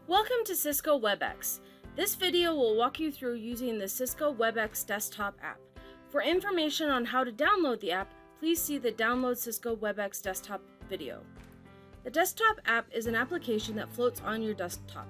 Welcome to Cisco WebEx. This video will walk you through using the Cisco WebEx desktop app. For information on how to download the app, please see the Download Cisco WebEx desktop video. The desktop app is an application that floats on your desktop.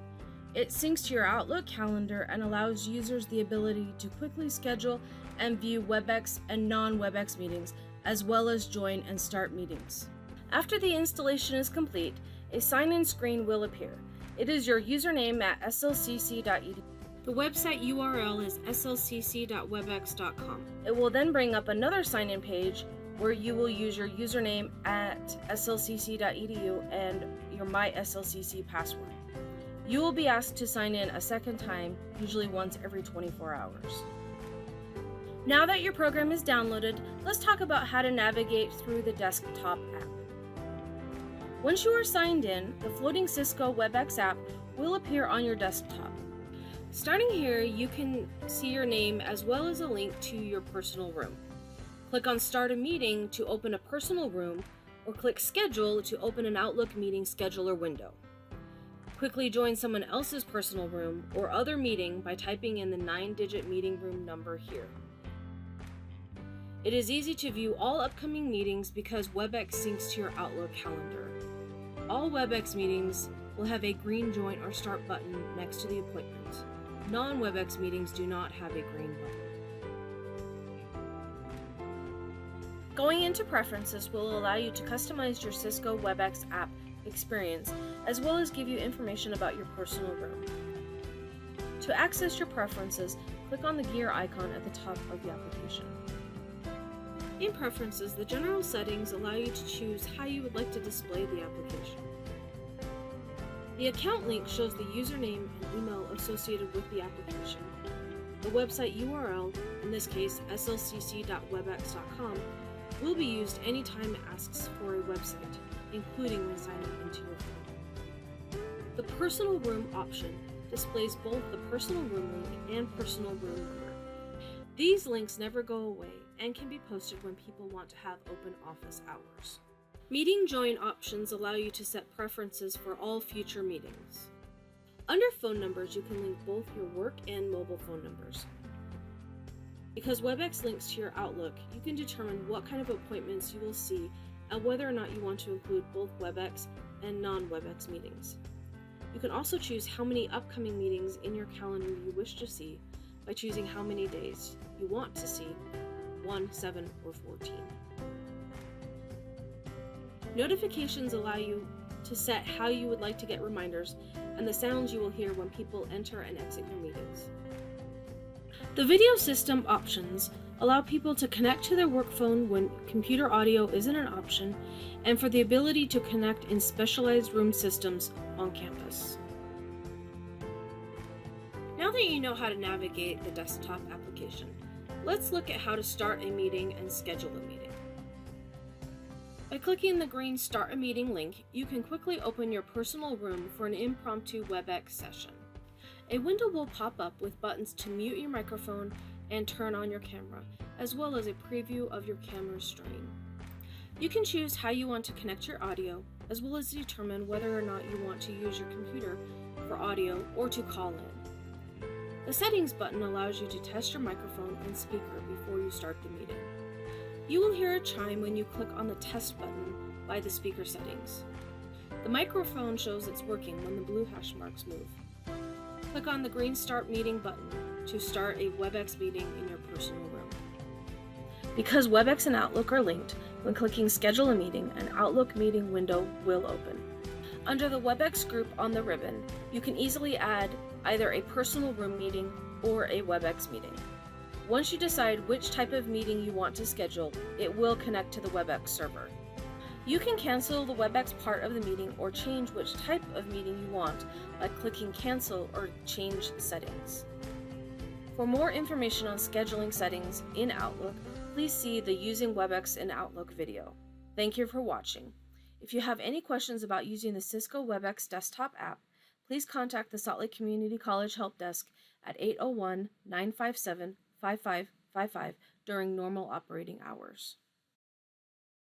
It syncs to your Outlook calendar and allows users the ability to quickly schedule and view WebEx and non-WebEx meetings, as well as join and start meetings. After the installation is complete, a sign-in screen will appear. It is your username at slcc.edu. The website URL is slcc.webex.com. It will then bring up another sign-in page where you will use your username at slcc.edu and your MySLCC password. You will be asked to sign in a second time, usually once every 24 hours. Now that your program is downloaded, let's talk about how to navigate through the desktop app. Once you are signed in, the floating Cisco WebEx app will appear on your desktop. Starting here, you can see your name as well as a link to your personal room. Click on Start a Meeting to open a personal room, or click Schedule to open an Outlook meeting scheduler window. Quickly join someone else's personal room or other meeting by typing in the 9-digit meeting room number here. It is easy to view all upcoming meetings because WebEx syncs to your Outlook calendar. All WebEx meetings will have a green Join or Start button next to the appointment. Non-WebEx meetings do not have a green button. Going into Preferences will allow you to customize your Cisco WebEx app experience, as well as give you information about your personal room. To access your preferences, click on the gear icon at the top of the application. In Preferences, the general settings allow you to choose how you would like to display the application. The account link shows the username and email associated with the application. The website URL, in this case slcc.webex.com, will be used anytime it asks for a website, including when signing into your phone. The Personal Room option displays both the Personal Room link and Personal Room number. These links never go away and can be posted when people want to have open office hours. Meeting Join options allow you to set preferences for all future meetings. Under Phone Numbers, you can link both your work and mobile phone numbers. Because WebEx links to your Outlook, you can determine what kind of appointments you will see and whether or not you want to include both WebEx and non-WebEx meetings. You can also choose how many upcoming meetings in your calendar you wish to see by choosing how many days you want to see, 1, 7, or 14. Notifications allow you to set how you would like to get reminders and the sounds you will hear when people enter and exit your meetings. The video system options allow people to connect to their work phone when computer audio isn't an option, and for the ability to connect in specialized room systems on campus. Now that you know how to navigate the desktop application, let's look at how to start a meeting and schedule a meeting. By clicking the green Start a Meeting link, you can quickly open your personal room for an impromptu WebEx session. A window will pop up with buttons to mute your microphone and turn on your camera, as well as a preview of your camera stream. You can choose how you want to connect your audio, as well as determine whether or not you want to use your computer for audio or to call in. The Settings button allows you to test your microphone and speaker before you start the meeting. You will hear a chime when you click on the Test button by the speaker settings. The microphone shows it's working when the blue hash marks move. Click on the green Start Meeting button to start a WebEx meeting in your personal room. Because WebEx and Outlook are linked, when clicking Schedule a Meeting, an Outlook meeting window will open. Under the WebEx group on the ribbon, you can easily add either a personal room meeting or a WebEx meeting. Once you decide which type of meeting you want to schedule, it will connect to the WebEx server. You can cancel the WebEx part of the meeting or change which type of meeting you want by clicking Cancel or Change Settings. For more information on scheduling settings in Outlook, please see the Using WebEx in Outlook video. Thank you for watching. If you have any questions about using the Cisco WebEx desktop app, please contact the Salt Lake Community College Help Desk at 801-957-5555 during normal operating hours.